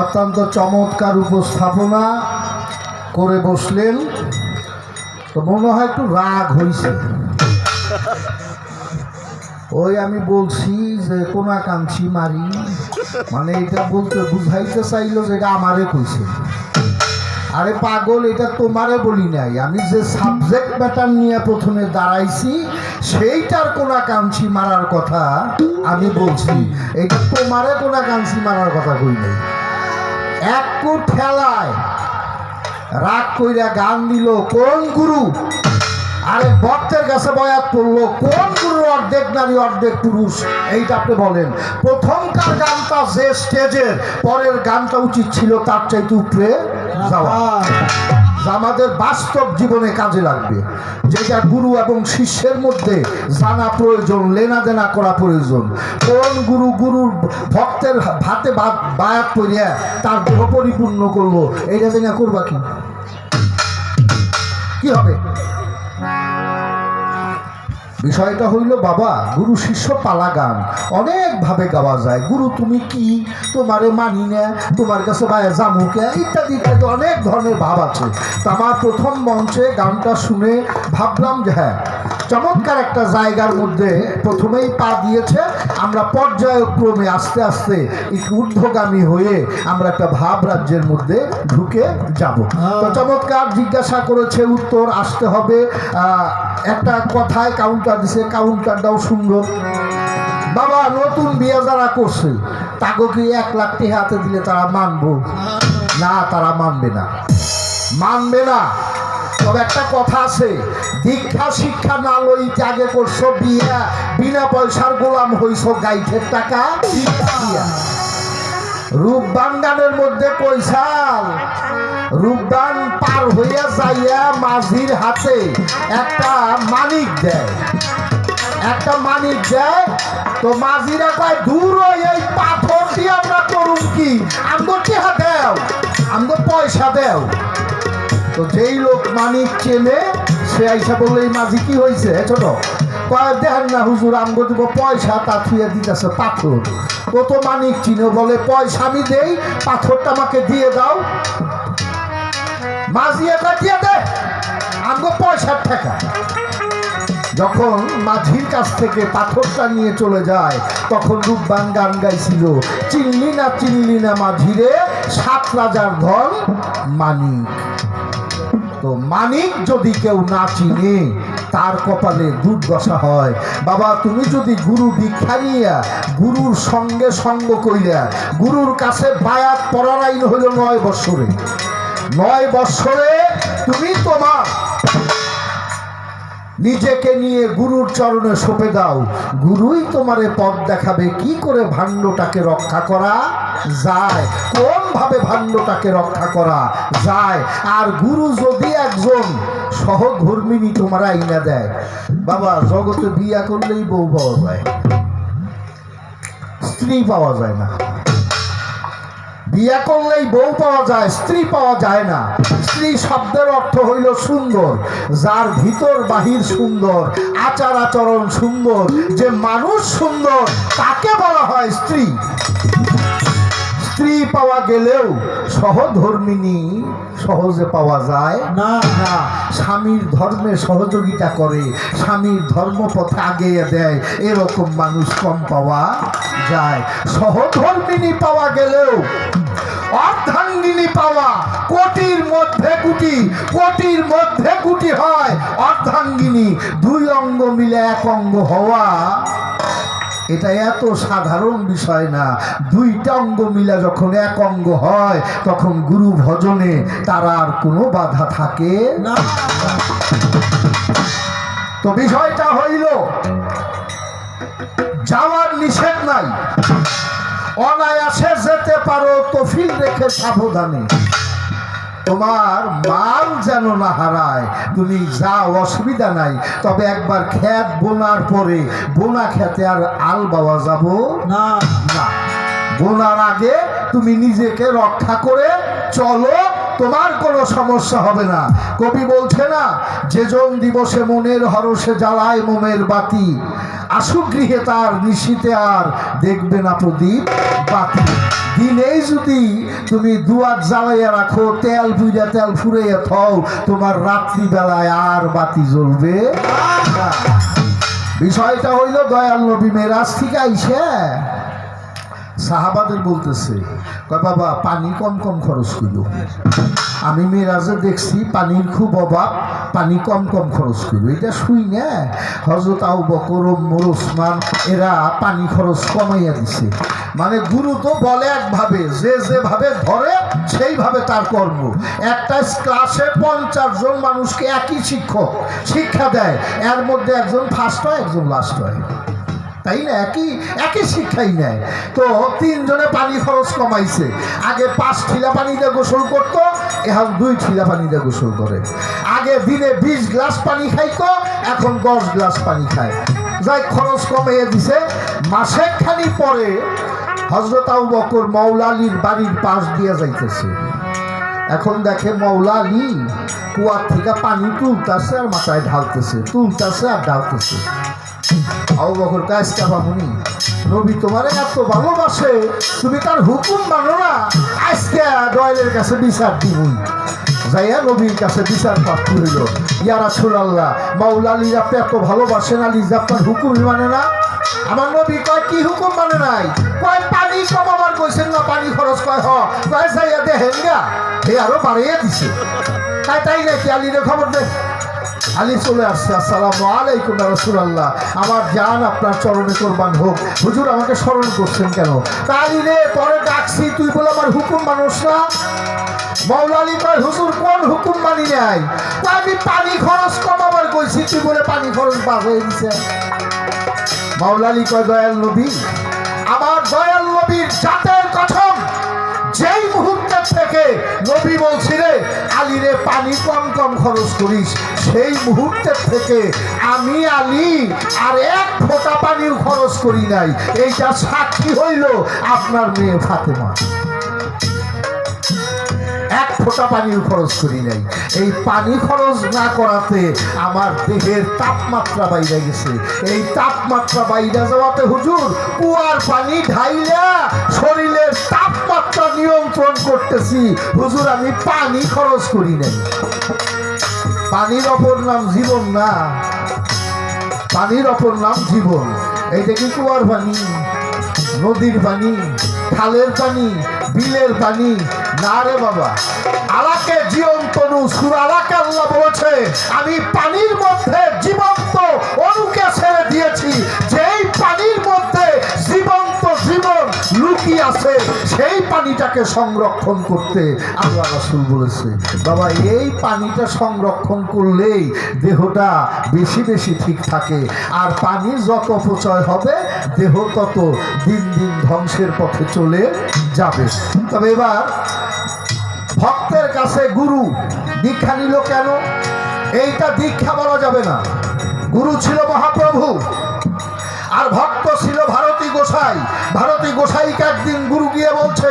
অত্যন্ত চমৎকার উপস্থাপনা করে বসলেন। তো মনে হয় একটু রাগ হয়েছে। ওই আমি বলছি যে কোনাকাঙ্ক্ষী মারি, মানে এটা বলতে বুঝাইতে চাইলো যে এটা আমারে কইছে। আরে পাগল, এটা তোমারে বলি নাই, আমি যে সাবজেক্ট ম্যাটার নিয়ে প্রথমে দাঁড়াইছি সেইটার কোনাকাঙ্ক্ষী মারার কথা আমি বলছি। এটা তোমারে কোনাকাঙ্ক্ষী মারার কথা কই নাই। একটু ঠেলায় রাগ কইরা গান দিল কোন গুরু, আরে ভক্তের কাছে বয়াত পড়লো কোন গুরু অর্ধেক নারী অর্ধেক পুরুষ, এইটা আপনি বলেন। প্রথমকার গানটা যে স্টেজের, পরের গানটা উচিত ছিল তার চাইতে উপরে যাওয়া, যা আমাদের বাস্তব জীবনে কাজে লাগবে, যেটা গুরু এবং শিষ্যের মধ্যে জানা প্রয়োজন, লেনা দেনা করা প্রয়োজন। কোন গুরু গুরুর ভক্তের ভাতে বায়াত করিয়া তার দেহ পরিপূর্ণ করলো, এইটা দেনা করবা কি হবে? বিষয়টা হইল বাবা, গুরু শিষ্য পালা গান অনেকভাবে গাওয়া যায়। গুরু তুমি কি, তোমারে মানি না, তোমার কাছে বায়া জামুকে, ইত্যাদি ইত্যাদি অনেক ধরনের ভাব আছে। তো আমার প্রথম মঞ্চে গানটা শুনে ভাবলাম যে হ্যাঁ, চমৎকার একটা জায়গার মধ্যে প্রথমেই পা দিয়েছে। আমরা পর্যায়ক্রমে আস্তে আস্তে একটু ঊর্ধ্বগামী হয়ে আমরা একটা ভাব রাজ্যের মধ্যে ঢুকে যাব। তো চমৎকার জিজ্ঞাসা করেছে, উত্তর আসতে হবে। একটা কথায় কাউন্টার দিছে, কাউন্টারটাও সুন্দর। বাবা নতুন বিয়ে যারা করছে তাকে কি 1 লাখ টাকা হাতে দিলে তারা মানবো? না, তারা মানবে না, মানবে না। তবে একটা কথা আছে, দীক্ষা শিক্ষা না লইতে আগে করছো বিয়া, বিনা পয়সার গোলাম হইছো গাইঠের টাকা দিয়া। রূপবান গানের মধ্যে কইসাল, রূপবান পার হইয়া যাইয়া মাঝির হাতে একটা মানিক দেয়, একটা মানিক দেয়। তো মাঝিরা কয় দূর এই পাথর দিয়ে আমরা করুন কি, আমগো টিহা দেও, আমগো পয়সা দেও। তো যেই লোক মানিক চেনে সে আইসা বললে এই মাঝি কি হয়েছে ছোট, কয় দেখেন না হুজুর, আমগো দিব পয়সা, তা থুয়ে দিতেছে পাথর। ও তো মানিক চিনে, বলে পয়সা আমি দেই, পাথরটা আমাকে দিয়ে দাও। মাঝি এটা দিয়ে দে, আমগো পয়সার টাকা। যখন মাঝির কাছ থেকে পাথরটা নিয়ে চলে যায় তখন রূপবান গান গাইছিল, চিনলি না চিনলি না মাঝিরে, 7 রাজার ধন মানিক। তো মানিক যদি কেউ না চিনে তার কপালে দুর্দশা হয়। বাবা তুমি যদি গুরু দীক্ষা নিয়া গুরুর সঙ্গে সঙ্গ কইরা গুরুর কাছে বায়াত পড়ার আইন হইল 9 বৎসরে, 9 বৎসরে তুমি তোমার নিজেকে নিয়ে গুরুর চরণে সঁপে দাও, গুরুই তোমারে পথ দেখাবে কি করে ভাণ্ডটাকে রক্ষা করা যায়, কোন ভাবে ভাণ্ডটাকে রক্ষা করা যায়। আর গুরু যদি একজন সহধর্মিনী তোমার আইনা দেয়, বাবা জগতে বিয়া করলেই বউ পাওয়া যায়, স্ত্রী পাওয়া যায় না। বিয়া করলেই বউ পাওয়া যায়, স্ত্রী পাওয়া যায় না। স্ত্রী শব্দের অর্থ হইল সুন্দর, যার ভিতর বাহির সুন্দর, আচার আচরণ সুন্দর, যে মানুষ সুন্দর তাকে বলা হয় স্ত্রী। স্ত্রী পাওয়া গেলেও সহধর্মিনী সহজে পাওয়া যায় না। না, স্বামীর ধর্মে সহযোগিতা করে, স্বামীর ধর্মপথে আগিয়ে দেয়, এরকম মানুষ কম পাওয়া যায়। সহধর্মিনী পাওয়া গেলেও অর্ধাঙ্গিনী পাওয়া কোটির মধ্যে কোটি, কোটির মধ্যে কোটি হয় অর্ধাঙ্গিনী। 2 অঙ্গ মিলে 1 অঙ্গ হওয়া এটা এত সাধারণ বিষয় না। 2টা অঙ্গ মিলে যখন 1 অঙ্গ হয় তখন গুরু ভজনে তার আর কোনো বাধা থাকে না। তো বিষয়টা হইল যাওয়ার নিষেধ নাই, অনায়াসে যেতে পারো, তফিল রেখে সাবধানে। তোমার মাল যেন না হারায়, তুমি যাও, অসুবিধা নাই। তবে একবার ক্ষেত বোনার পরে বোনা খেতে আর আল বাওয়া যাব না। না, বোনার আগে তুমি নিজেকে রক্ষা করে চলো, তোমার কোনো সমস্যা হবে না। কবি বলছে না, যেজন দিবসে মনের হরষে জ্বালায় মোমের বাতি, আসুক গৃহে তার নিশীতে আর দেখবে না প্রদীপ বাতি। দিনেই যদি তুমি দুয়ার জ্বালাইয়া রাখো, তেল বুইরা তেল ফুরাইয়া থাও, তোমার রাত্রিবেলায় আর বাতি জ্বলবে না। বিষয়টা হইল দয়াল নবী মেরাজ থেকে আইসে সাহাবাদের বলতেছে, কয় বাবা পানি কম কম খরচ করো। আমি মেরাজে দেখছি পানির খুব অভাব, পানি কম কম খরচ করো। এটা শুই না হযরত আবু বকর, ওমর, ওসমান এরা পানি খরচ কমাইয়া দিছে। মানে গুরু তো বলে একভাবে, যে যেভাবে ধরে সেইভাবে তার কর্ম। একটা ক্লাসে 50 জন মানুষকে একই শিক্ষক শিক্ষা দেয়, এর মধ্যে একজন ফার্স্ট হয় একজন লাস্ট হয়, তাই না? একই শিক্ষাই নেয়। তো 3 জনে পানি খরচ কমাইছে। আগে 5 ঠিলা পানি দিয়ে গোসল করতো, এখন 2 ঠিলা পানি দিয়ে গোসল করে। আগে দিনে 20 গ্লাস পানি খাইতো, এখন 10 গ্লাস পানি খায়। যাই খরচ কমাইয়ে দিছে। মাসেখানি পরে হযরত আবু বকর মাওলা আলীর বাড়ির পাশ দিয়ে যাইতেছে। এখন দেখে মাওলা আলী কুয়ার থেকে পানি তুলতেছে আর মাথায় ঢালতেছে, তুলতেছে আর ঢালতেছে। আবু বকর কাজটা বামুনি, নবী তোমারে এত ভালোবাসে, তুমি তার হুকুম মানো না, আজকে দয়ালের কাছে বিচার দিবই। যাইয়া নবীর কাছে বিচার প্রাপ্ত হইল। ইয়া রাসূলুল্লাহ, মাওলা আলী আপনি এত ভালোবাসেন, আলী যে আপনার হুকুমই মানে না। আমার নবী কয় কি হুকুম মানে নাই? কয় পানি কমাবার কইছেন না, পানি খরচ কয় কয় যাইয়া দেখেন গা, এ আরো বাড়িয়ে দিছে। তাই নাকি? আলীরে খবর দে। আলী চলে আসছে, আসসালামু আলাইকুম ইয়া রাসূলুল্লাহ, আমার জান আপনার চরণে কুরবান হোক, হুজুর আমাকে স্মরণ করছেন কেন? আলী রে পরে ডাকছি, তুই বলে আমার হুকুম মানুষ না। মাওলা আলী কয় হুজুর কোন হুকুম মানি নাই? আমি পানি খরচ কমাবার কইছি, তুই বলে পানি খরচ বাড়িয়ে দিছে। মাওলা আলী কয় দয়াল নবী, আমার দয়াল নবীর জাতের কসম, যেই মুহূর্তের থেকে নবী বলছিলেন আলী রে পানি কম কম খরচ করিস, সেই মুহূর্তের থেকে আমি আলী আর 1 ফোঁটা পানিও খরচ করি নাই। এইটা সাক্ষী হইল আপনার মেয়ে ফাতেমা। 1 ফোঁটা পানিও খরচ করি নাই। এই পানি খরচ না করাতে আমার দেহের তাপমাত্রা বাইরে গেছে। এই তাপমাত্রা বাইরে যাওয়াতে হুজুর কুয়ার পানি ঢাইলা শরীরের তাপমাত্রা নিয়ন্ত্রণ করতেছি। হুজুর আমি পানি খরচ করি নাই। পানির অপর নাম জীবন না, পানির অপর নাম জীবন। এইটা কি কুয়ার পানি, নদীর পানি, খালের পানি, বিলের পানি না রে বাবা। আলাকে জীবন্তনু সূরা আলাকে আল্লাহ বলেছে আমি পানির মধ্যে জীবন্ত অণুকে ছেড়ে দিয়েছি। যেই পানির মধ্যে জীবন্ত জীবন লুকিয়ে আছে, সেই পানিটাকে সংরক্ষণ করতে আল্লাহ রাসূল বলেছে। বাবা এই পানিটা সংরক্ষণ করলেই দেহটা বেশি বেশি ঠিক থাকে। আর পানি যত অপচয় হবে, দেহ তত দিন দিন ধ্বংসের পথে চলে যাবে। তবে এবার ভক্তের কাছে গুরু দীক্ষা নিল কেন? এইটা দীক্ষা বলা যাবে না। গুরু ছিল মহাপ্রভু আর ভক্ত ছিল ভারতী গোসাই। ভারতী গোসাইকে একদিন গুরু গিয়ে বলছে,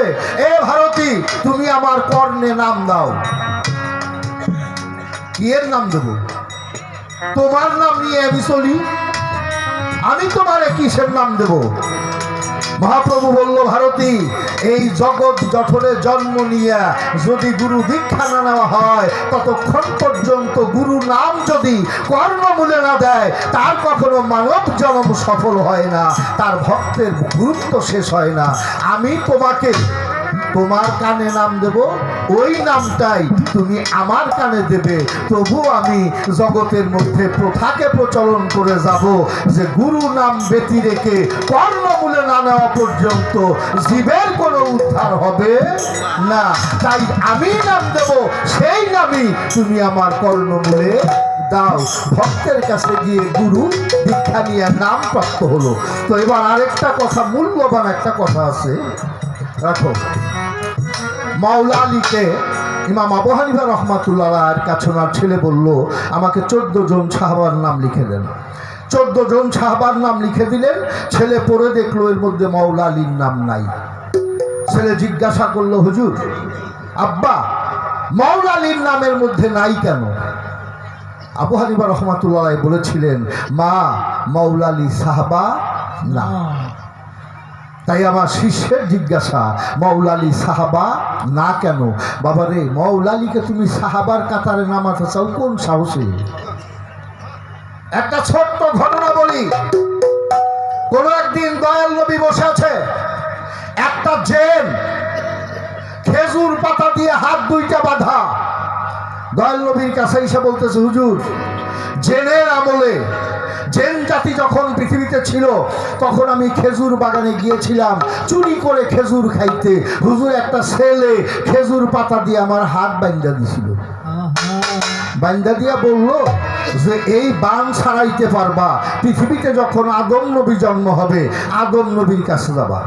এ ভারতী তুমি আমার কর্ণে নাম দাও। কি এর নাম দেব? তোমার নাম নিয়ে আমি চলি, আমি তোমারে কিসের নাম দেব? মহাপ্রভু বলল, ভারতী এই জগৎ জঠরে জন্ম নিয়ে যদি গুরু দীক্ষা না নেওয়া হয়, ততক্ষণ পর্যন্ত গুরু নাম যদি কর্ণমূলে না দেয়, তার কখনো মানব জন্ম সফল হয় না, তার ভক্তের গুরুত্ব শেষ হয় না। আমি তোমাকে তোমার কানে নাম দেব, ওই নামটাই তুমি আমার কানে দেবে। তবু আমি জগতের মধ্যে প্রথাকে প্রচলন করে যাব যে গুরু নাম ব্যতি রেখে কর্ণমূলে না নেওয়া পর্যন্ত জীবের কোনো উদ্ধার হবে না। তাই আমি নাম দেব, সেই নামই তুমি আমার কর্ণমূলে দাও। ভক্তের কাছে গিয়ে গুরু দীক্ষা নিয়ে নাম প্রাপ্ত হলো। তো এবার আরেকটা কথা, মূল্যবান একটা কথা আছে, রাখো। মাওলা আলীকে ইমাম আবু হানিফা রহমাতুল্লাহর কাছে ওনার ছেলে বলল, আমাকে 14 জন সাহাবার নাম লিখে দেন। 14 জন সাহাবার নাম লিখে দিলেন। ছেলে পড়ে দেখলো এর মধ্যে মাওলা আলীর নাম নাই। ছেলে জিজ্ঞাসা করলো, হুজুর আব্বা মাওলা আলীর নামের মধ্যে নাই কেন? আবু হানিফা রহমাতুল্লাহ আলাইহি বলেছিলেন মা মাওলা আলী সাহাবা না। তাই আমার শিষ্যের জিজ্ঞাসা মাওলা আলী সাহাবা না কেন? বাবা রে, মাওলা আলীকে তুমি সাহাবার কাতারে নামাতে চাও কোন সাহসে? একটা ছোট্ট ঘটনা বলি। কোন একদিন দয়াল নবী বসে আছে, একটা জেন খেজুর পাতা দিয়ে হাত দুইটা বাঁধা দয়াল নবীর কাছে এসে বলতেছে হুজুর, জেনের আমলে জেন জাতি যখন পৃথিবীতে ছিল তখন আমি খেজুর বাগানে গিয়েছিলাম চুরি করে খেজুর খাইতে। হুজুর, একটা ছেলে খেজুর পাতা দিয়ে আমার হাত বান্ধা দিছিল। বান্ধা দিয়া বলল যে এই বান ছাড়াইতে পারবা, পৃথিবীতে যখন আদম নবী জন্ম হবে আদম নবীর কাছে যাবা।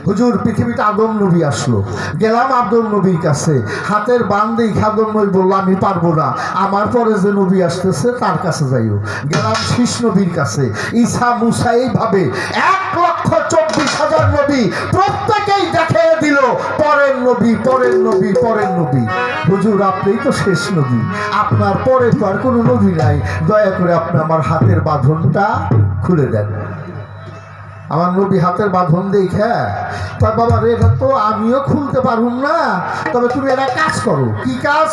হুজুর, পৃথিবীতে আদম নবী আসলো, গেলাম আদম নবীর কাছে, হাতের বান দেখে আদম নবী বললো আমি পারবো না, আমার পরে যে নবী আসতেছে তার কাছে যাইও। গেলাম শীষ নবীর কাছে, ঈসা মুসা, এইভাবে 1,24,000 নবী প্রত্যেকেই দেখিয়ে দিল পরের নবী পরের নবী পরের নবী। হুজুর, আপনিই তো শেষ নবী, আপনার পরে তো আর কোনো নবী নাই, দয়া করে আপনি আমার হাতের বাঁধনটা খুলে দেন। আমার নবী হাতের বাঁধন দেখে তার বাবা রে, এটা তো আমিও খুলতে পারুম না, তবে তুমি একটা কাজ করো। কি কাজ?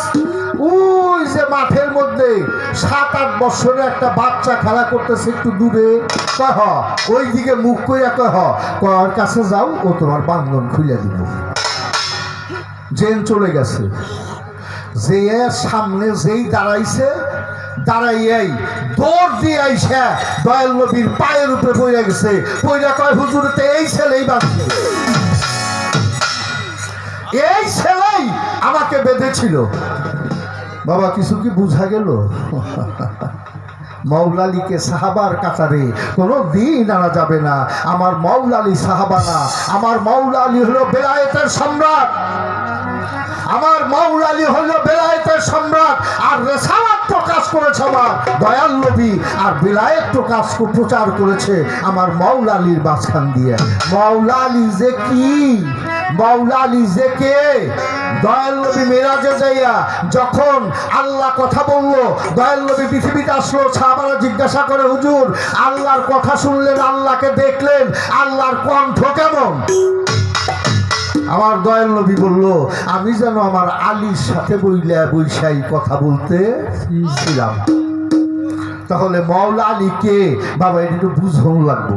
ওই যে মাঠের মধ্যে 7-8 বছরের একটা বাচ্চা খেলা করতেছে একটু দূরে, কয় হ ওই দিকে মুখ কইরা কয় হ কর কাছে যাও, ও তোমার বাঁধন খুলে দিব। জেন চলে গেছে, যে সামনে যেই দাঁড়াইছে দাঁড়াইয়াই দৌড় দিয়ে আইসা দয়াল নবীর পায়ের উপরে পড়ে গেছে। পইরা কয় হুজুর, তো এই ছেলেই বাঁধছে, এই ছেলেই আমাকে বেঁধেছিল। বাবা, কিছু কি বুঝা গেল? মাওলা আলীকে সাহাবার কাতারে কোনো দিন আনা যাবে না। আমার মাওলা আলী সাহাবা না, আমার মাওলা আলী হলো বেলায়েতের সম্রাট। আমার মাওলা আলী হলো বেলায়েতের সম্রাট, আর রিসালাত প্রকাশ করেছে আমার দয়াল নবী, আর বেলায়েত প্রচার করেছে আমার মাওলা আলীর মাঝখান দিয়ে। মাওলা আলী যে কি, মাওলা আলী যে কে? দয়াল নবী মেরাজে যাইয়া যখন আল্লাহ কথা বললো, দয়াল নবী পৃথিবীতে আসলো, সাহাবারা জিজ্ঞাসা করে হুজুর, আল্লাহর কথা শুনলেন, আল্লাহকে দেখলেন, আল্লাহর কণ্ঠ কেমন? আমার দয়াল নবী বলল, আমি যেন আমার আলীর সাথে বৈশাই কথা বলতে ছিলাম। তাহলে মাওলা আলী কে বাবা, এটা একটু বুঝন লাগবো।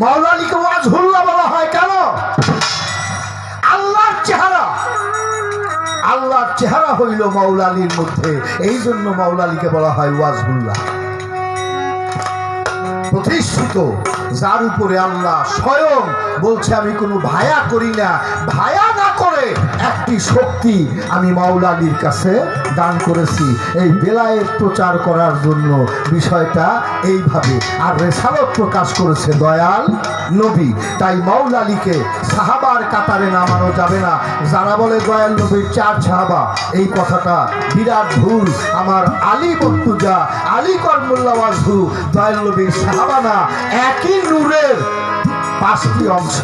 মাওলা আলীকে ওয়াজহুল্লাহ বলা হয় কেন? আল্লাহর চেহারা, আল্লাহর চেহারা হইল মাওলা আলীর মধ্যে, এই জন্য মাওলা আলীকে বলা হয় ওয়াজহুল্লাহ। প্রতিষ্ঠিত, যার উপরে আল্লাহ স্বয়ং বলছে আমি কোনো ভায়া করি না, ভায়া না করে একটি শক্তি আমি মাওলা আলীর কাছে দান করেছি এই বেলায়েত প্রচার করার জন্য। বিষয়টা এইভাবে, আর রিসালাত প্রকাশ করেছে দয়াল নবী। তাই মাওলা আলীকে সাহাবার কাতারে নামানো যাবে না। যারা বলে দয়াল নবীর 4 সাহাবা, এই কথাটা বিরাট ভুল। আমার আলী বর্তুজা, আলী করমুল্লাহ ওয়াজহু দয়াল নবীর সাহাবা না, একই নূরের 5টি অংশ।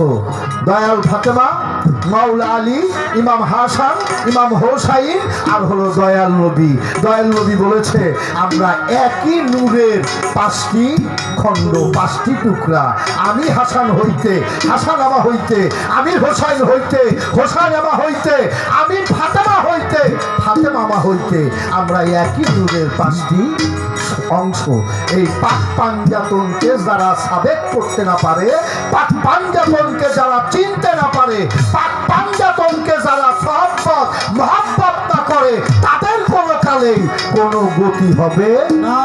দয়াল ফাতেমা, মাওলা আলী, ইমাম হাসান, ইমাম হোসাইন, আর হলো দয়াল নবী। দয়াল নবী বলেছে আমরা একই নূরের 5টি খণ্ড, 5টি টুকরা। আমি হাসান হইতে, হাসান আমা হইতে, আমি হোসাইন হইতে, হোসাইন আমা হইতে, আমি ফাতেমা হইতে, ফাতেমা আমা হইতে, আমরা একই নূরের 5টি অংশ। এই পাক পাঞ্জাতনকে যারা সাবেক করতে না পারে, পাক পাঞ্জাতনকে যারা চিনতে না পারে, পাক পাঞ্জাতনকে যারা মহব্বত না করে, তাদের কোনো কালেই কোনো গতি হবে না।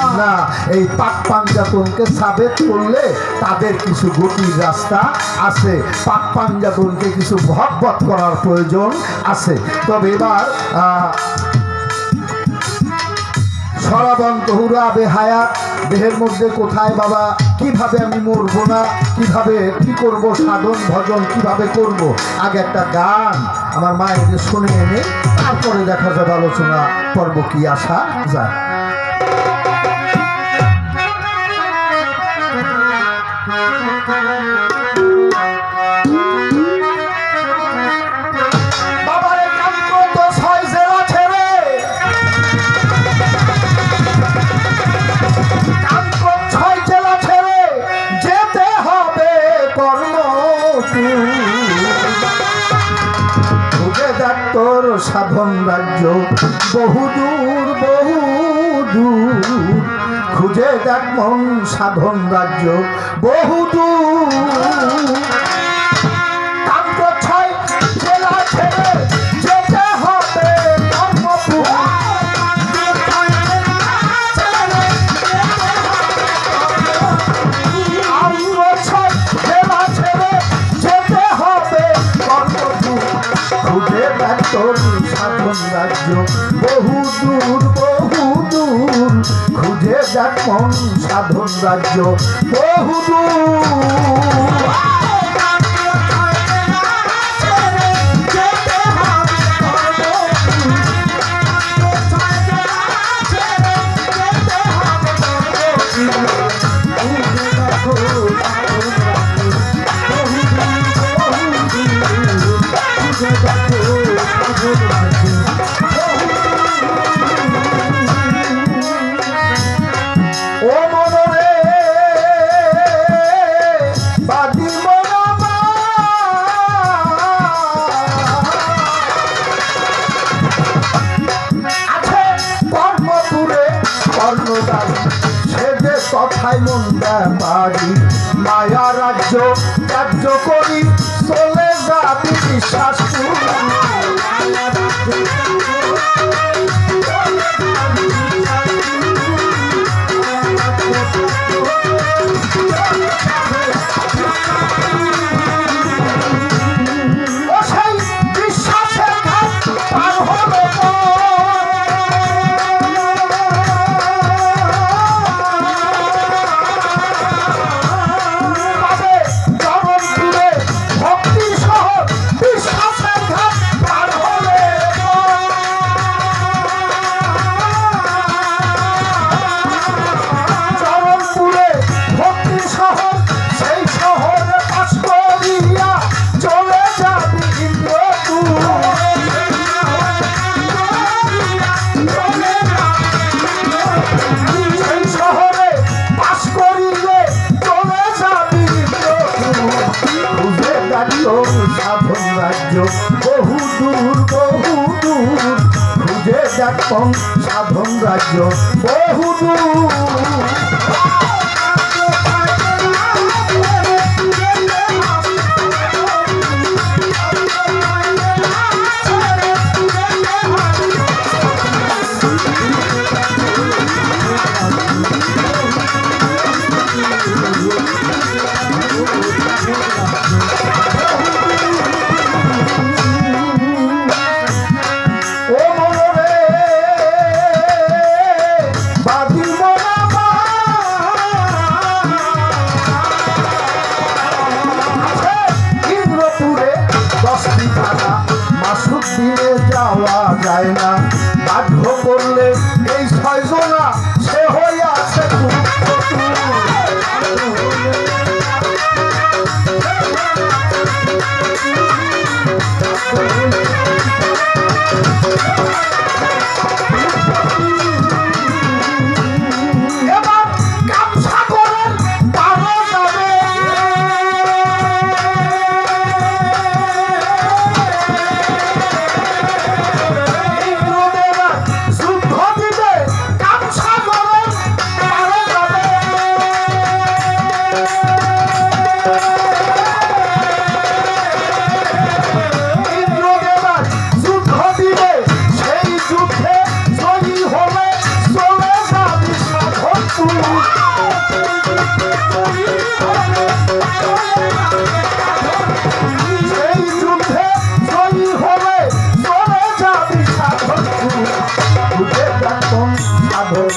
এই পাক পাঞ্জাতনকে সাবেক করলে তাদের কিছু গতির রাস্তা আছে, পাক পাঞ্জাতনকে কিছু মহব্বত করার প্রয়োজন আছে। তবে এবার সরাবন্ত হুরা বেহায়া, দেহের মধ্যে কোথায় বাবা, কিভাবে আমি মরবো না, কিভাবে কি করব, সাধন ভজন কিভাবে করব, আগে একটা গান আমার মায়ের শুনে এনে তারপরে দেখা যাবে আলোচনা পর্ব কি আসা যায়। বাবার গান তো 6 জেলা কর্ম খুঁজে দেখ তোর সাধন রাজ্য বহুদূর বহুদূর খুঁজে দেখ মন সাধন রাজ্য বহুদূর কান্তছয় জেলা ছেড়ে যেতে হবে কর্মপুর কান্তছয় জেলা ছেড়ে যেতে হবে কর্মপুর খুঁজে দেখ তোর সাধন রাজ্য বহুদূর বহুদূর খুঁজে দেখ মন সাধন রাজ্য বহুদূর ও মনরে বাদি মনামা আছে কর্মপুরে কর্ণদারি সে যে কথায় মন ব্যাপারি মায়া রাজ্য ত্যায্য করি চলে যাবি বিশ্বাস সাধন রাজ্য বহুদূর বহুদূর খুঁজে দেখ সাধন রাজ্য বহুদূর মাসুদ্দিনে যাওয়া যায় না বাধ্য করলে এই ছয়জনা সে হইয়াছে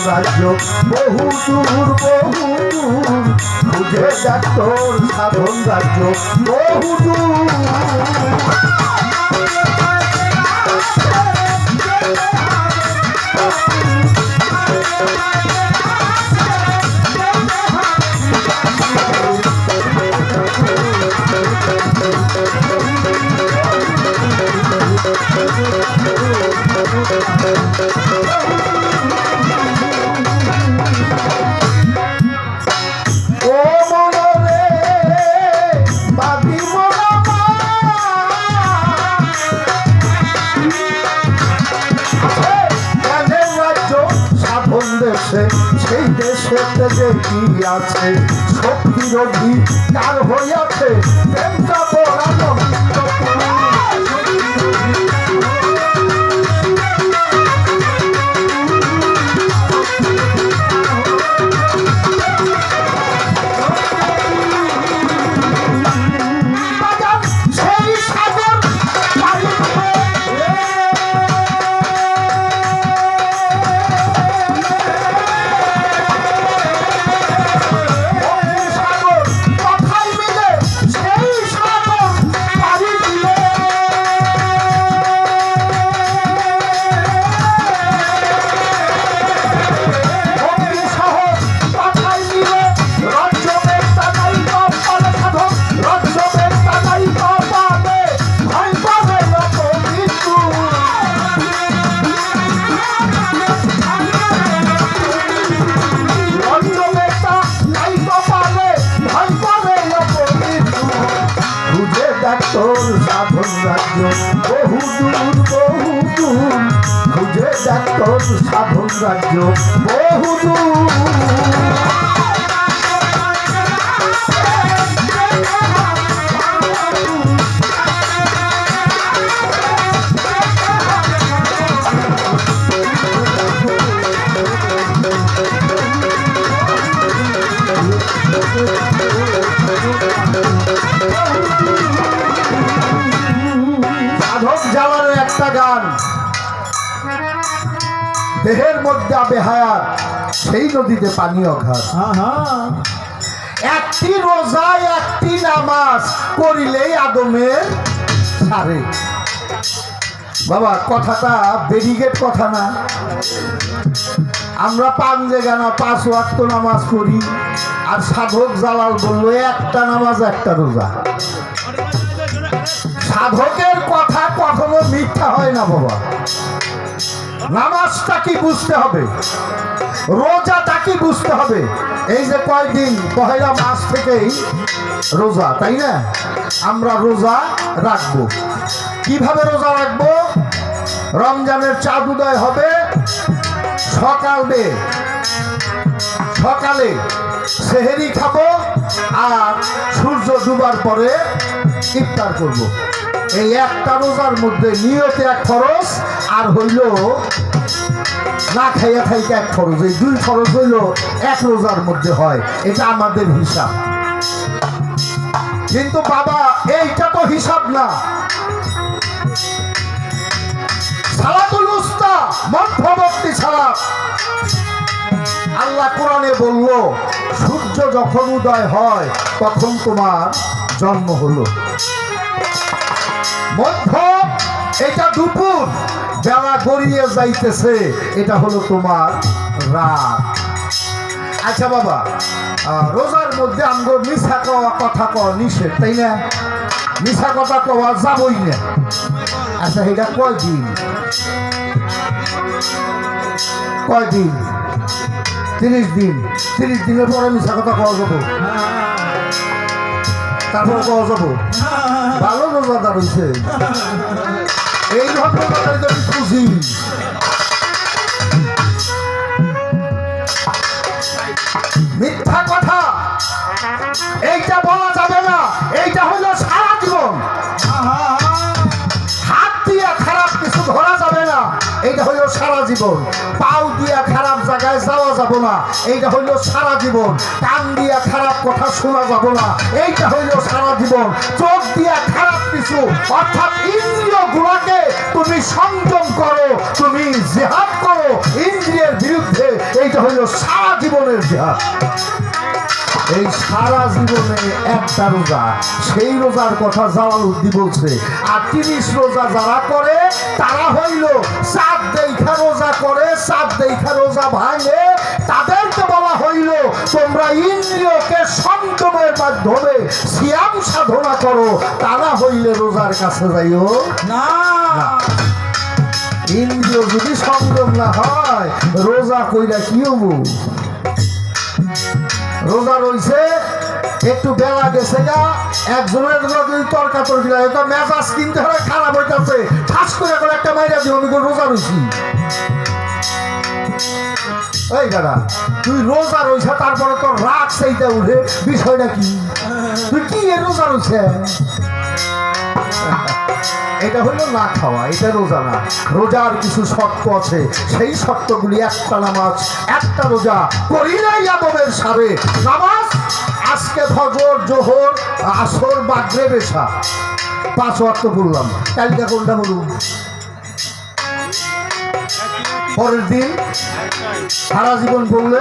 রাজ্য বহুদূর বহুদূর খুঁজে দেখ তোর সাধন রাজ্য বহুদূর দেহেতে যে কি আছে শক্তির অধিকার হইয়াছে প্রেমটা বলা গোবিন্দ তোর সাধন রাজ্য বহু দূর খুঁজে দেখ তোর সাধন রাজ্য বহু দূর সাধক জালালের একটা গান দেহের মধ্যে বেহায়াত সেই নদীতে পানি অঘাত একটি রোজা একটি নামাজ করিলেই আদমের সারে বাবা কথাটা ব্যারিকেড কথা না আমরা পাঞ্জে গানা 5 ওয়াক্ত নামাজ পড়ি আর সাধক জালাল বললো একটা নামাজ একটা রোজা সাধকের কথা কখনো মিথ্যা হয় না বাবা নামাজটা কি বুঝতে হবে রোজাটা কি বুঝতে হবে এই যে কয়দিন পহেলা মাস থেকেই রোজা তাই না আমরা রোজা রাখবো কিভাবে রোজা রাখবো রমজানের চাঁদ উদয় হবে সকালে সেহেরি খাবো আর সূর্য ডুবার পরে ইফতার করব। এই একটা রোজার মধ্যে নিয়তে এক খরচ আর হইল না খাইয়া খাইতে এক খরচ এই 2 খরচ হইল এক রোজার মধ্যে হয় এটা আমাদের হিসাব কিন্তু বাবা এইটা তো হিসাব না সালাতুল উস্তা মধ্যবর্তী সালাত আল্লাহ কোরআনে বলল সূর্য যখন উদয় হয় তখন তোমার জন্ম হলো মধ্য এটা দুপুর বেলা গড়িয়ে যাইতেছে এটা হলো তোমার রাত আচ্ছা বাবা রোজার মধ্যে আমগো মিছা কথা কওয়া নিষেধ তাই না মিছা কথা কওয়া যাবই না আচ্ছা এটা কয়দিন 30 দিন 30 দিনের পরে মিছা কথা কওয়া যাবো তারপর কওয়া যাবো ভালো রোজাদার হয়েছে এই ঘটনাটা আমি খুঁজি মিথ্যা কথা এইটা বলা যাবে না এইটা হলো সারা জীবন হাত দিয়া খারাপ কিছু ধরা যাবে না এইটা হলো সারা জীবন পাও দিয়া খারাপ জায়গায় যাওয়া যাবে না এইটা হইল সারা জীবন কান দিয়া খারাপ কথা শোনা যাব না এইটা হইল সারা জীবন চোখ দিয়া খারাপ কিছু অর্থাৎ ইন্দ্রিয় গুণাকে তুমি সংযম করো তুমি জিহাদ করো ইন্দ্রিয়ের বিরুদ্ধে এইটা হইল সারা জীবনের জিহাদ এই সারা জীবনে একটা রোজা সেই রোজার কথা জালালউদ্দিন বলছে আর 30 রোজা যারা করে তারা হইল চাঁদ দেখা রোজা করে চাঁদ দেখা রোজা ভাঙে তাদেরকে বলা হইল তোমরা ইন্দ্রিয়কে সংযমের মাধ্যমে সিয়াম সাধনা করো তারা হইলে রোজার কাছে যাইও না ইন্দ্রিয় যদি সংযম না হয় রোজা কইরা কি হবো রোজা রয়েছে একটু বেলা গেছে গা একজনের যদি তর্কাতর্কি লাগে তো মেজাজ কিনতে হবে খারাপ হইতেছে ঠাস করে একটা মাইরা দিয়ে আমি রোজা রয়েছি এই দাদা, তুই রোজা রয়েছে, তারপরে তোর রাগ সেইটা উঠে, বিষয়টা কি? তুই কি রোজা রয়েছে? এটা হলো না খাওয়া, এটা রোজা না। রোজার কিছু শর্ত আছে, সেই শর্তগুলি একটা নামাজ, একটা রোজা করিলেই আদবের সাবে। নামাজ আজকে ফজর, জোহর, আসর, মাগরিব, এশা 5 ওয়াক্ত বললাম। কালকে কোনটা বলুন? পরের দিন সারা জীবন বললে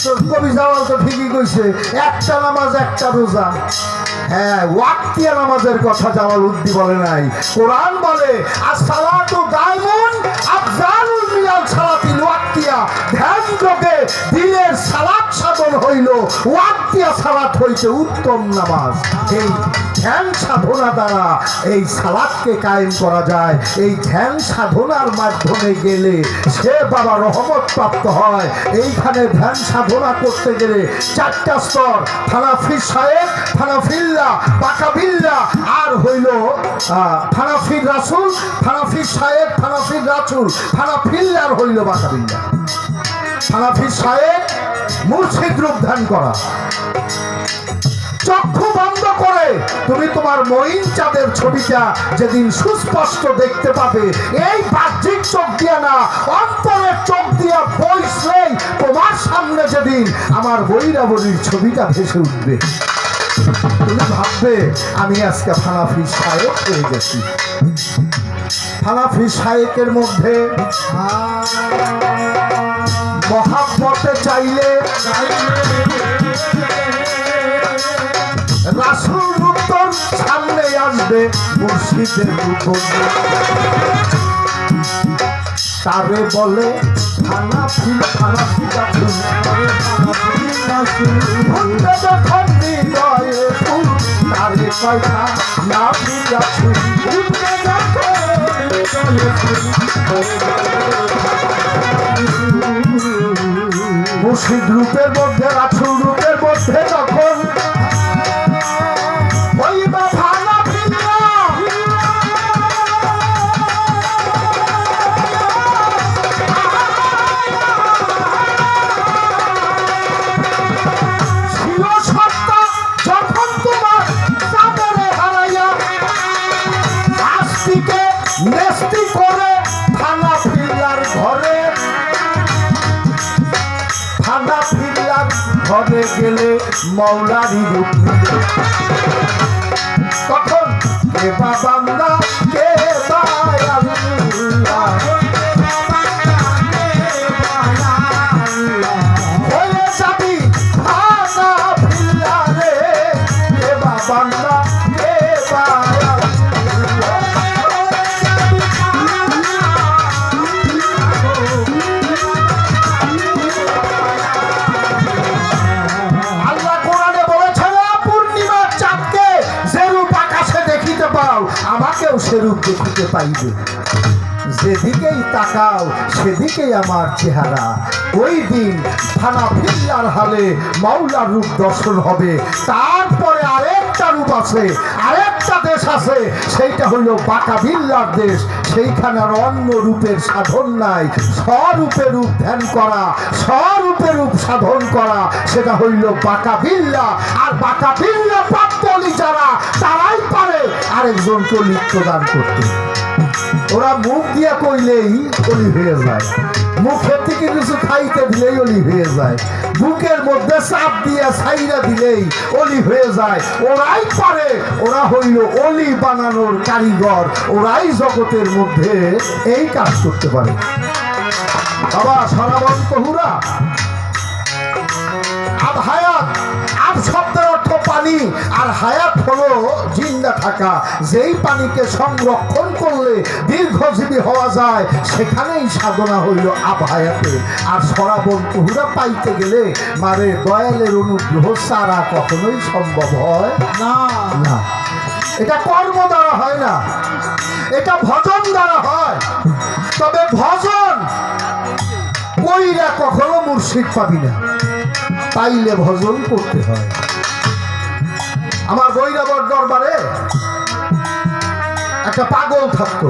তোর কবি জামাল তো ঠিকই কইছে, একটা নামাজ একটা রোজা। হ্যাঁ, ওয়াক্তিয়া নামাজের কথা জামাল উদ্দি বলে নাই। কোরআন বলে আসসালাতু দাইমুন আফজালুল মিনাল সালাতিল ওয়াক্তিয়া। ধ্যান যোগে দিলের সালাত সাধন হইল ওয়াক্তিয়া সালাত হইতে উত্তম নামাজ। এই ধ্যান সাধনা দ্বারা এই সালাতকে কায়েম করা যায়। এই ধ্যান সাধনার মাধ্যমে গেলে সে বাবা রহমত প্রাপ্ত হয়। এইখানে ধ্যান সাধনা করতে গেলে 4টা স্তর, ফানাফি সাহেব, ফানাফিল্লা, বাকাবিল্লা, আর হইল ফানাফির রাসূল, ফানাফি সাহেব, ফানাফির রাসূল, ফানাফিল্লার হইল বাকাবিল্লা। ফানাফি সাহেব মুর্শিদ রূপ ধ্যান করা। চক্ষু বন্ধ করে তুমি তোমার মঈন চাঁদের ছবিটা যেদিন সুস্পষ্ট দেখতে পাবে, এই বাহ্যিক চোখ দিয়া না, অন্তরের চোখ দিয়া বইসলেই তোমার সামনে যেদিন আমার বৈরাবরীর ছবিটা ভেসে উঠবে, তুমি ভাববে আমি আজকে ফানাফি শায়েক হয়ে গেছি। ফানাফি শায়েকের মধ্যে মহাব্বতে চাইলে রাসূল রূপ তোর সামনে আসবে, মুর্শিদের রূপ তারে বলে ফানাফি। ফানাফি রাসূল ভুলতে যখন হৃদয়ে ফুল, তারে কয়টা নাফি রাসূল। ভুলতে যখন হৃদয়ে ফুল, মুর্শিদ রূপের মধ্যে, রাসূল রূপের মধ্যে যখন হইবা ফানাফিল্লা, শিরসত্তা যখন তোমার চাঁদরে হারাইয়া আস্তিকে নেস্তি করে ফানাফিল্লার ঘরে, ফানাফিল্লার ঘরে গেলে মৌলারি রূপ নিলে তখন কে বা বান্দা, কে বা আল্লাহ, হয়ে যাবি ফানাফিল্লা রে। কে বা বান্দা, কে বা আমাকেও সেরূপ দেখিতে পাইবে। যেদিকেই তাকাও সেদিকেই আমার চেহারা। ওই দিন ফানাফিল্লার হালে মাওলার রূপ দর্শন হবে। তারপরে আরেকটা রূপ আছে, আরেকটা দেশ আছে, সেইটা হইল বাকাবিল্লার দেশ। সেইখানে আর অন্য রূপের সাধন নাই। স্বরূপে রূপ ধ্যান করা, স্বরূপে রূপ সাধন করা, সেটা হইল বাকাবিল্লা। আর বাকাবিল্লা প্রাপ্ত অলি যারা, তারাই পারে আরেকজনকে অলি প্রদান করতে। ওরা মুখ দিয়া কইলেই অলি হয়ে যায়, মুখের থেকে কিছু খাইতে দিলেই অলি হয়ে যায়, বুকের মধ্যে চাপ দিয়া ছাইরা দিলেই অলি হয়ে যায়। ওরাই পারে, ওরা হইল অলি বানানোর কারিগর। ওরাই জগতের মধ্যে এই কাজ করতে পারে। বাবা সরাবন কহুরা আব হায়াত, আব শব্দের অর্থ পানি, আর হায়াত হলো জিন্দা থাকা। যেই পানিকে সংরক্ষণ করলে দীর্ঘজীবী হওয়া যায়, সেখানেই সাধনা হইল আব হায়াতে। আর সরাবন কহুরা পাইতে গেলে মারে দয়ালের অনুগ্রহ ছাড়া কখনোই সম্ভব হয় না। না, এটা কর্ম দ্বারা হয় না, এটা ভজন দ্বারা হয়। তবে ভজন কইরা কখনো মুর্শিদ পাবি না, পাইলে ভজন করতে হয়। আমার বৈরাবর দরবারে একটা পাগল থাকতো।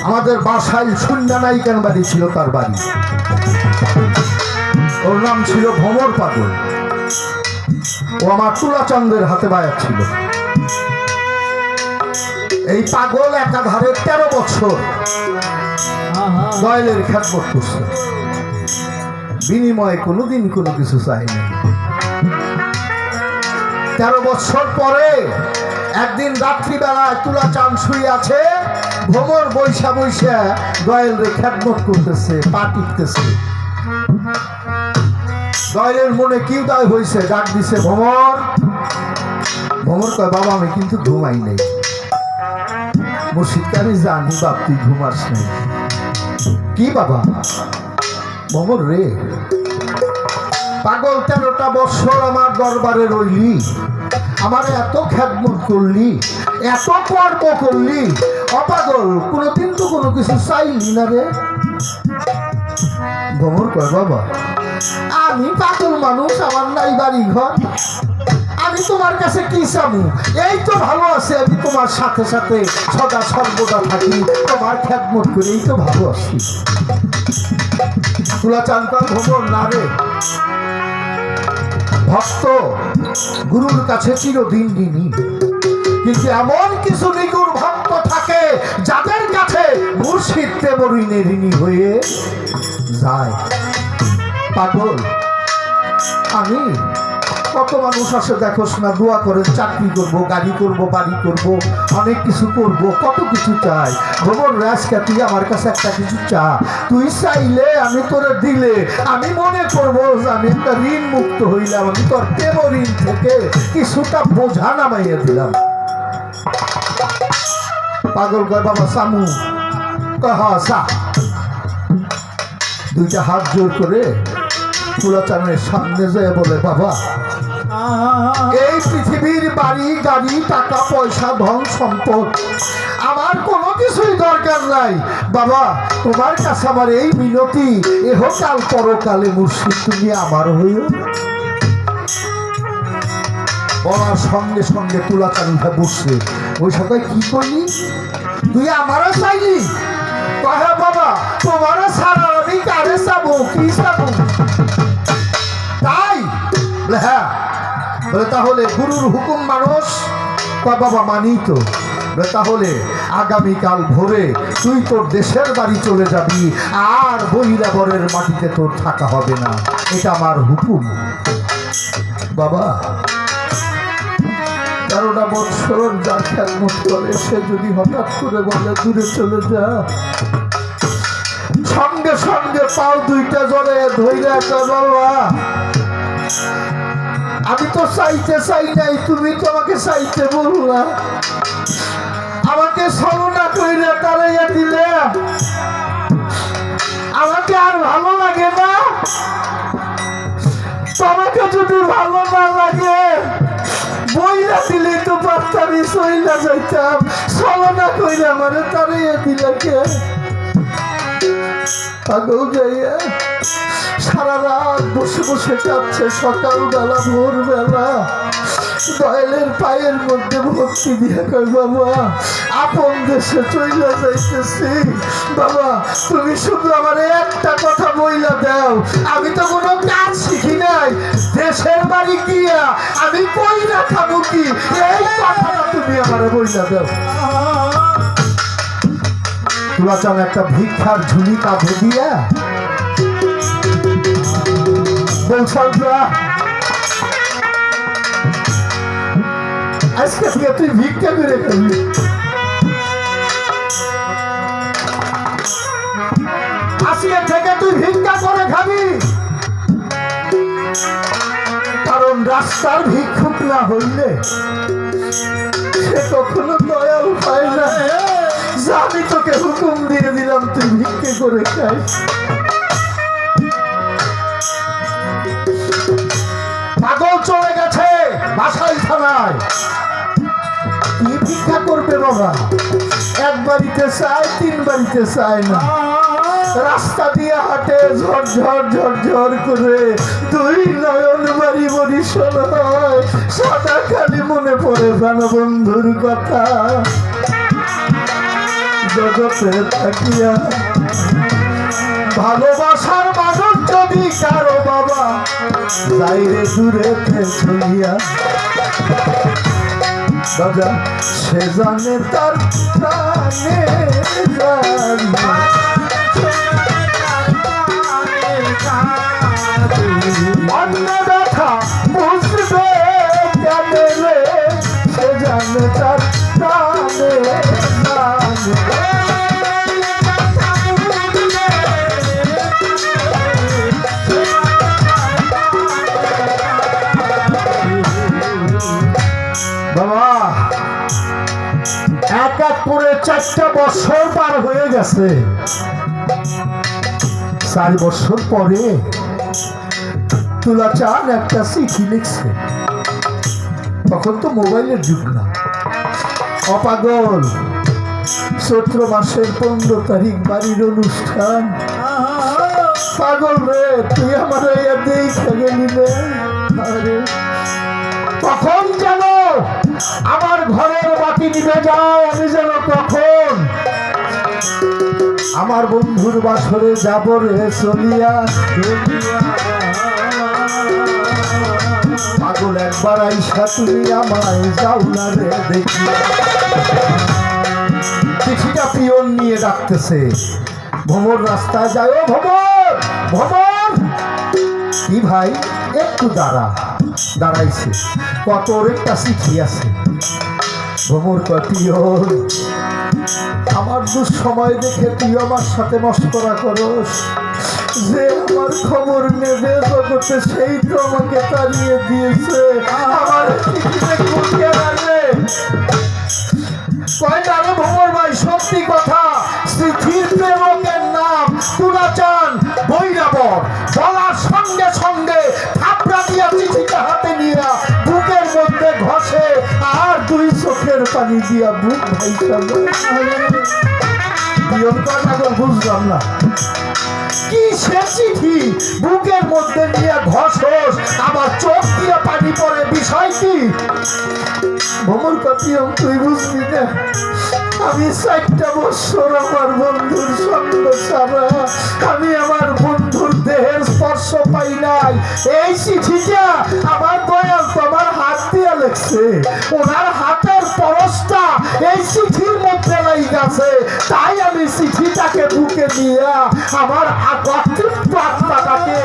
আমাদের বাসায় সুন্না নাইকান বাড়ি ছিল তার বাড়ি। ওর নাম ছিল ভ্রমর পাগল। ও আমার তুলাচন্দ্রের হাতে বায়াত ছিল। এই পাগল একাধারে 13 বছর দয়ালের খেদমত করছে, বিনিময়ে কোনোদিন কোনো কিছু চাইনি। 13 বছর পরে একদিন রাত্রিবেলায় তুলাচাঁদ শুয়ে আছে, ভ্রমর বৈশা বৈশা দয়ালের খেদমত করতেছে, পা টিপতেছে। দয়ালের মনে কি উদয় হয়েছে, ডাক দিছে ভ্রমর। ভ্রমর কয়, বাবা আমি কিন্তু ঘুমাই নাই। মুর্শিদকে আমি জানি বাপ তুই ঘুমাস নাই। কি বাবা? ভ্রমর রে, পাগল 13টা বছর আমার দরবারে রইলি, আমার এত খেদমত করলি, এত কর্ম করলি, অপাগল কোনোদিন তো কোনো কিছু চাইলি না রে। ভ্রমর কয়, বাবা আমি পাগল মানুষ, আমার নাই বাড়ি ঘর, আমি তোমার কাছে কি চাবো? এই তো ভালো আছে, আমি তোমার সাথে সাথে সদা সর্বদা থাকি, তোমার খেদমত করে এই তো ভালো আছি। তুলাচাঁদ কয়, ভ্রমর না রে, ভক্ত গুরুর কাছে চিরদিন ঋণী, কিন্তু এমন কিছু নিগুর ভক্ত থাকে যাদের কাছে মুর্শিদ তেমরিনে ঋণী হয়ে যায়। পাগল আমি কত মানুষ আসে দেখোস না, দোয়া করে চাকরি করব, গাড়ি করব, বাড়ি করব, অনেক কিছু করব, কত কিছু চাই। ভ্রমর রাজকা তুই আমার কাছে একটা কিছু চা, তুই চাইলে আমি তোরে দিলে আমি মনে করবো যে আমি একটা ঋণ মুক্ত হইলাম, আমি তোর প্রেম ঋণ থেকে কিছুটা বোঝা নামাইয়া দিলাম। পাগল কয়, বাবা সামু? কয়, হ্যাঁ সা। দুইটা হাত জোর করে তুলাচাঁদের সামনে যায় বলে, বাবা এই পৃথিবীর বাড়ি গাড়ি টাকা পয়সা ধন সম্পদ আমার কোনো কিছুই দরকার নাই। বাবা তোমার কাছে আমার এই মিনতি, এহকাল পরকালে মুর্শিদ তুমি আমার হইও। বলার সঙ্গে সঙ্গে তুলাচাঁদ উঠে বসছে। ওই সবাই কি করলি? তুই আমারও চাইলি? কহে, বাবা তোমারও ছাড়া আমি কারে চাবো, কি চাবো? তাই বলে, হ্যাঁ। বলে, তাহলে গুরুর হুকুম মানুষ? বাবা মানি তো। বলে, তাহলে আগামীকাল ভোরে তুই তোর দেশের বাড়ি চলে যাবি, আর বহিরাবরের মাটিতে তোর থাকা হবে না, এটা আমার হুকুম। বাবা 13টা বছর যার খেদমত করে সে যদি হঠাৎ করে বলে দূরে চলে যা, সঙ্গে সঙ্গে পাও দুইটা জলে ধৈর্য একটা, বাবা আমি তো চাইতে চাই নাই, তুমি তো আমাকে চাইতে বললা, আমাকে ছলনা কইরা তাড়াইয়া দিলে, আমাকে আর ভালো লাগে না। তোমাকে যদি ভালো না লাগে বইলা দিলে তো পারতাম, সইলা যাইতাম, ছলনা কইরা আমারে তাড়াইয়া দিলে কে? পাগল যাইয়া সারা রাত বসে বসে কাঁদছে। সকালবেলা ভোরবেলা দয়ালের পায়ের মধ্যে ভক্তি দিয়ে কয়, বাবা আপন দেশে চইলা যাইতেছি, বাবা তুমি শুধু আমার একটা কথা বইলা দাও, আমি তো কোনো কাজ শিখি নাই, দেশের বাড়ি গিয়া আমি কইরা খাবো কি, এই কথাটা তুমি আমার বইলা দাও। তুলাচাঁদ একটা ভিক্ষার ঝুলি কাঁধে দিয়া আজকে থেকে তুই ভিক্ষা করে খাবি। আজকে থেকে তুই ভিক্ষা করে খাবি, কারণ রাস্তার ভিক্ষুক না হইলে সে কখনো দয়াল পায় না। আমি তোকে হুকুম দিয়ে দিলাম, তুই ভিক্ষে করে খাইস। পাগল চলে গেছে বাসাইল থানায়। কি ভিক্ষা করবে বাবা? এক বাড়িতে চায়, 3 বাড়িতে চায় না, রাস্তা দিয়ে হাঁটে ঝরঝর ঝরঝর করে, 2 নয়ন বাড়ি বরিশাল হয়, সদা খালি মনে পড়ে প্রাণবন্ধুর কথা। জগতে থাকিয়া ভালোবাসার মানুষ যদি কারো বাবা যাইরে দূরেতে চলিয়া দাদা সে জানে তার প্রাণে অন্য ব্যথা বুঝবে কেমনে রে সে জানে তার প্রাণে বাবা এক এক করে 4টা বছর পার হয়ে গেছে। 4 বছর পরে তুলাচাঁদ একটা চিঠি লিখছে। তখন তো মোবাইলের যুগ না। অপাগল চৈত্র মাসের 15 তারিখ বাড়ির অনুষ্ঠান। পাগল রে তুই আমার দেখে গেলি রে। তখন যেন আমার ঘরের বাতি নিভে যায়। আমি যেন তখন আমার বন্ধুর বাসরে যাব রে চলিয়া। পাগল একবার আইসা তুমি আমায় যাও না রে দেখিয়া। চিঠিটা পিয়ন নিয়ে ডাকতেছে। ভ্রমর রাস্তায় যায়। ও ভ্রমর, ভ্রমর কি ভাই একটু দাঁড়া। দাঁড়াইছে। কত একটা চিঠি আছে। ভ্রমর কয় পিয়ন আমার দুঃসময় দেখে তুই আমার সাথে মস্করা করস। যে আমার খবর নেবে জগতে সেই তো আমাকে তাড়িয়ে দিয়েছে। আমার ভ্রমর ভাই সত্যি কথা। চিঠির প্রেরকের নাম তুলাচাঁদ বৈরাবর। বলার সঙ্গে সঙ্গে থাপড়া দিয়া চিঠিটা হাতে নিয়ে বুকের মধ্যে ঘষে আর 2 চোখের পানি দিয়া বুক ভাইসা। বুঝলাম না কি সে চিঠি বুকের মধ্যে নিয়ে ঘষস আবার চোখ দিয়ে পানি পড়ে, বিষয় কি? ভ্রমর কাপিয়ম তুই বুঝবি না। আমি 4টা বছর আমার বন্ধুর সঙ্গ ছাড়া আমি আমার বন্ধুর দেহের স্পর্শ পাই নাই। এই চিঠিটা আমার দয়াল তোমার হাত দিয়ে লেখছে। ওনার হাতের পরশটা এই চিঠির মধ্যে লেগে গেছে। তাই আমি চিঠিটাকে বুকে নিয়ে আমার অতৃপ্ত আত্মাটাকে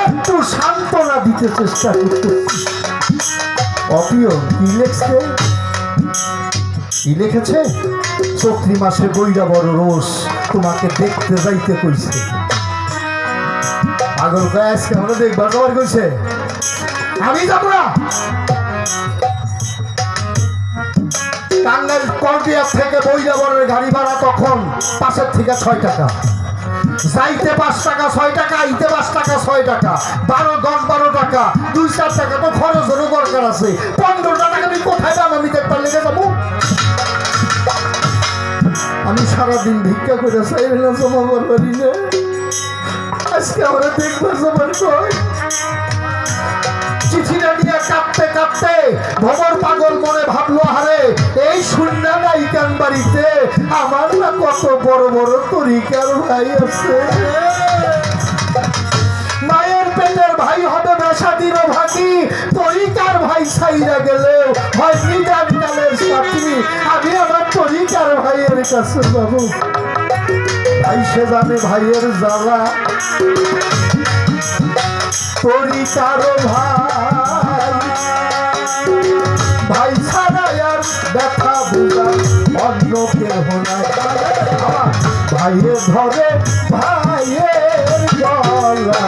একটু সান্ত্বনা দিতে চেষ্টা করতেছি। অপিও কি লেখছে? কি লিখেছে? চৈত্রি মাসে বৈরাবর রোষ তোমাকে দেখতে যাইতে কইছে। পাগল কয় আজকে আমরা দেখবার যাওয়ার কইছে। আমি যাবো না। টাঙ্গাইল কলটিয়া থেকে বৈরাবরের গাড়ি ভাড়া তখন পাশের থেকে 6 টাকা। যাইতে 5 টাকা 6 টাকা, আইতে 5 টাকা 6 টাকা, 10-12 টাকা, 2-4 টাকা তো খরচেরও দরকার আছে। 15 টাকা আমি কোথায় দাম আমি দেখতে লেগে যাবো? আমি সারাদিন ভিক্ষা করে চাইলে না জমা পারি না। আজকে আমরা দেখবো জমার কয়। চিঠিটা নিয়ে কাঁদতে কাঁদতে ভ্রমর পাগল মনে ভাবলো হারে এই শূন্য নাইকান বাড়িতে আমার না কত বড় বড় তরিকার ভাই আছে। মায়ের পেটের ভাই হবে বেসাদির ভাগি, তরিকার ভাই ছাইরা গেলেও হয় নিদান কালের সাথী। আমি আমার তরিকার ভাইয়ের কাছে যাবো। ভাই সে জানে ভাইয়ের জ্বালা। তরিকার ভাই ভাই ছাড়া আর ব্যথা বুঝা অন্য কেহ নাই। ভাইয়ের ধরে ভাইয়ের গলা।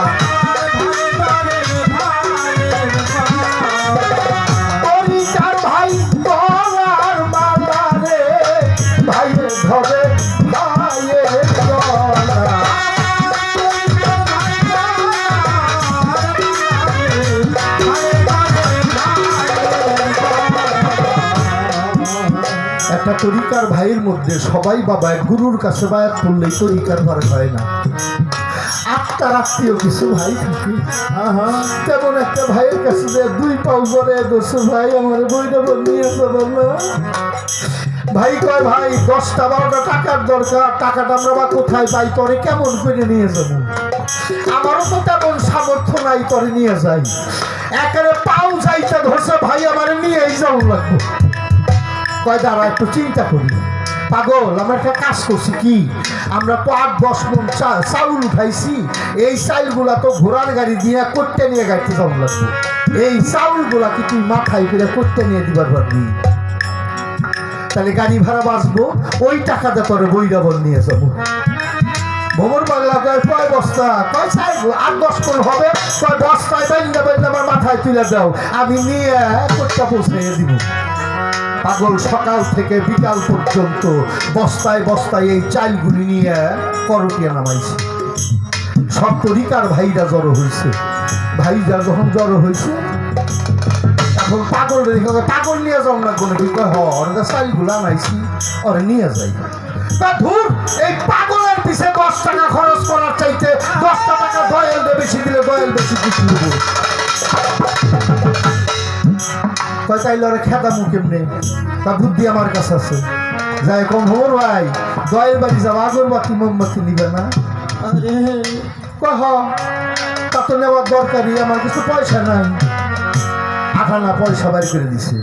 তরিকার ভাই গলার মালা রে, ভাইয়ের ধরে ভাইয়ের গলা। একটা তরিকার ভাইয়ের মধ্যে সবাই বাবা গুরুর কাছে বায়াত করলেই তরিকার ভার হয় না। আত্মার আত্মীয় কিছু ভাই থাকে। তেমন একটা ভাইয়ের কাছে যে 2 পাও জরে দোষ ভাই আমার বইটা নিয়ে যাবো না। ভাই কয় ভাই 10-12টা টাকার দরকার, টাকাটা আমরা বা কোথায় পাই, তোরে কেমন করে নিয়ে যাবো? আমারও তো তেমন সামর্থ্য নাই তোরে নিয়ে যাই। একেবারে পাও যাইতে ধরছে, ভাই আমার নিয়েই যাও লাগবো। কয় দাঁড়া একটু চিন্তা করি। পাগল, আমরা একটা কাজ করছি কি, আমরা তো 8-10 মণ চাউল উঠাইছি, এই চাউলগুলা তো ঘোড়ার গাড়ি দিয়ে করতে নিয়ে গাড়িতে যাওয়া লাগবে। এই চাউলগুলা কি তুই মাথায় করে করতে নিয়ে দিবার পারবি? তাহলে গাড়ি ভাড়া বাঁচবো, ওই টাকাটা তোরে বৈরাবন নিয়ে যাবো। ভ্রমণ বাংলা কয় কয় বস্তা, কয় 8-10 মণ হবে, কয় বস্তায় বেন্দা বেন্দা আমার মাথায় তুলে দাও, আমি নিয়ে কোটটা পৌঁছে দিব। পাগল সকাল থেকে বিকাল পর্যন্ত বস্তায় বস্তায় এই চালগুলি নিয়ে করটিয়া নামাইছে। সব তরিকার ভাইরা জড়ো হয়েছে। ভাইরা যখন জড়ো হয়েছে, এখন পাগল পাগল নিয়ে যাও না কোনো কি কয়, ওরা চালগুলো আনাইছি, ওরা নিয়ে যাই। ধুর, এই পাগলের পিছে 10 টাকা খরচ করার চাইতে 10টা টাকা দয়াল বেশি দিলে দয়াল বেশি কিছু দেবো। কয় চাইলে ওরা খেদামু কেমনে, তা বুদ্ধি আমার কাছে আছে। যাই কম হোর ভাই, দয়ের বাড়ি যাবো, আগরবাতি মোমবাতি নিবে না? কহ তা তো নেওয়ার দরকারই, আমার কিছু পয়সা নাই। 8 আনা পয়সা বাইর করে দিছে।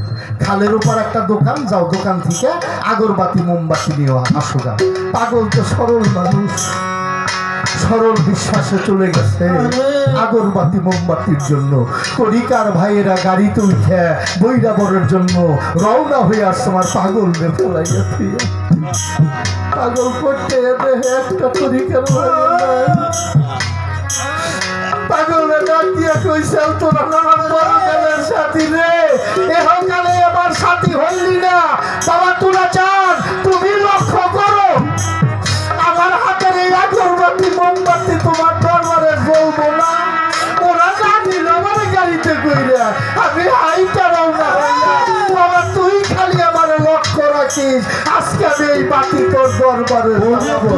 খালের উপর একটা দোকান, যাও দোকান থেকে আগরবাতি মোমবাতি নিয়ে আসো গা। পাগল তো সরল মানুষ, সরল বিশ্বাসে চলে গেছে আগরবাতি মোমবাতির জন্য। তরিকার ভাইয়েরা গাড়িতে উঠে বৈরাবরের জন্য রওনা হয়ে আসছে। আমার পাগল ফেলাইয়া থুইয়া, পাগল করতে একটা তরিকার পাগলের ডাক দিয়ে কইছে, তোরা আমার পরকালের সাথী রে, এহকালে আমার সাথী হইলি না বাবা, তোরা চান তুমি লক্ষ্য করো আমার হাতের এই আগরবাতি মোমবাতি তোমার দরবারে জ্বলবো না। ওরা জানিল আমার গাড়িতে কইরা আমি হাইটা রওনা হইয়া, বাবা তুই খালি আমার লক্ষ্য রাখিস, আজকে আমি এই বাতি তোর দরবারে জ্বলবো।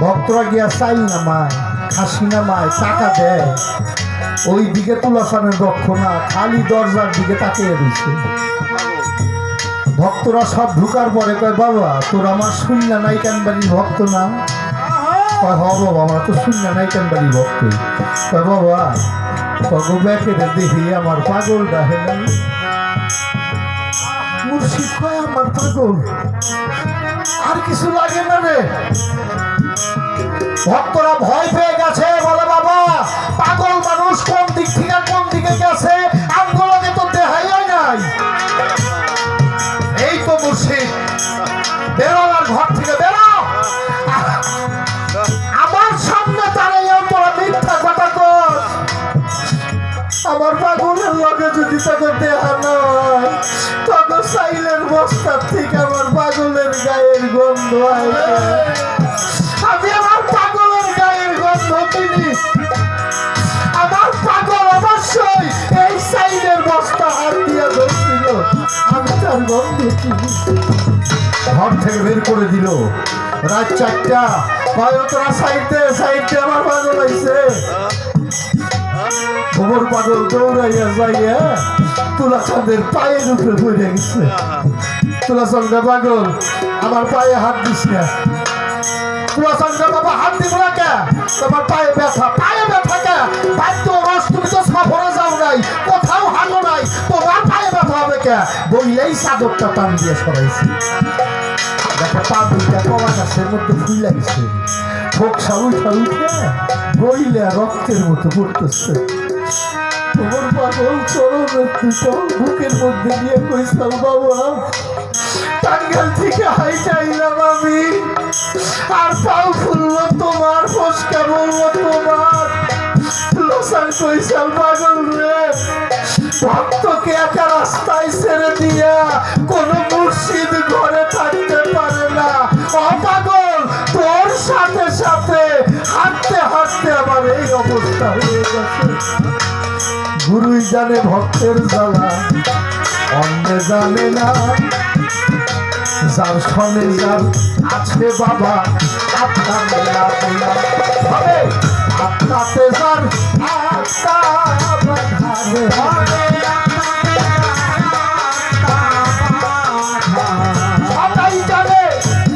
ভক্তরা গিয়া চাই নামায় খাসি নামায় টাকা দেয়, ওই দিকে তুলাসানের রক্ষ না, খালি দরজার দিকে তাকিয়ে রয়েছে। ভক্তরা সব ঢুকার পরে কয় বাবা তোর আমার শূন্য নাই কানবাড়ির ভক্ত না? কয় হ বাবা আমরা তো শূন্য নাই কানবাড়ির ভক্ত। কয় বাবা তগো ব্যাকে দেখি আমার পাগল ডাহে নাই। মুর্শিদ কয় আমার পাগল আর কিছু লাগে না রে। ভক্তরা ভয় পেয়ে গেছে, বলে বাবা পাগল মানুষ কোন দিক থেকে কোন দিকে গেছে আমগুলোকে তো দেখাই নাই। এই তো মুর্শিদ বেরো আর ঘর থেকে বেরো, আমার সামনে দাঁড়াইয়া তোরা মিথ্যা কথা কর। আমার পাগলের লগে যদি তোকে দেহা নয় তখন সাইলের বস্তার থেকে আমার পাগলের গায়ের গন্ধ আসে। আমি আমার পাগলের গায়ের গন্ধ কিনি, আমার পাগল অবশ্যই এই সাইলের বস্তা হাত দিয়া ধরছিল, আমি তার গন্ধ কিনি। ঘর থেকে বের করে দিল রাত 4টা। তোরা সাইডে সাইডে আমার পাগল আইছে। খবর পাগল দৌড়াইয়া যাইয়া তুলাচাঁদের পায়ের উপরে পড়ে গেছে। তুলাচাঁদ পাগল আমার পায়ে হাত দিস না। তুলাচাঁদ বাবা হাত দিব না কে? তোমার পায়ে ব্যথা, পায়ে ব্যথা কে? বাধ্য রস তুমি তো সফরে যাও নাই, কোথাও হাঁটো নাই, তোমার পায়ে ব্যথা হবে কে? বইলেই চাদরটা টান দিয়ে সরাইছে। দেখো পা দুইটা কলা গাছের মধ্যে ফুল লাগছে, ফোকসা উঠা উঠে বইলে রক্তের মতো পড়তেছে। তোমার পাগল চরণের দুটো বুকের মধ্যে নিয়ে কইসাল বাবা টাঙ্গাল থেকে হাইটাইলাম আমি, আর পাও ফুললো তোমার, ফসকা বললো তোমার। লোসান কইসাল পাগল রে ভক্তকে একা রাস্তায় ছেড়ে দিয়া কোন মুর্শিদ ঘরে থাকতে পারে না। অপাগল তোর সাথে সাথে হাঁটতে হাঁটতে আমার এই অবস্থা হয়ে গেছে। গুরুই জানে ভক্তের জ্বালা, অন্যে জানে না। যার সনে যার আছে বাবা আপনার হবে, আপনাতে যার সবাই জানে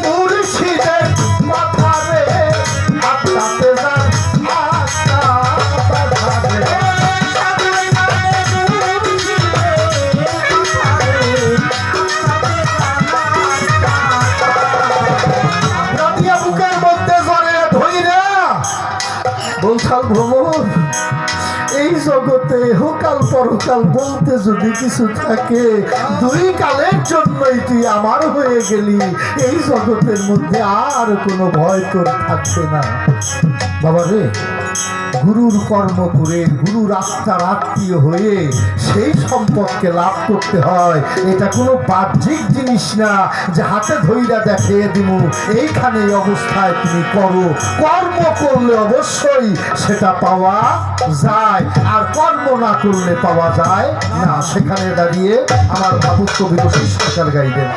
মুর্শিদের কথা রে, আপনাতে যার বলছাল ভ্রমণ। এই জগতে হোকাল পরকাল বলতে যদি কিছু থাকে, দুই কালের জন্যই তুই আমার হয়ে গেলি। এই জগতের মধ্যে আর কোনো ভয় তোর থাকছে না। বাবা রে গুরুর কর্ম করে গুরুর আত্মার আত্মীয় হয়ে সেই সম্পদকে লাভ করতে হয়। এটা কোনো বাহ্যিক জিনিস না যে হাতে ধইরা দেখিয়ে দিব এইখানে এই অবস্থায় তুমি করো। কর্ম করলে অবশ্যই সেটা পাওয়া যায়, আর কর্ম না করলে পাওয়া যায় না। সেখানে দাঁড়িয়ে আমার ভাবুক কবি বশিষ্ঠ সরকার গাইবেন।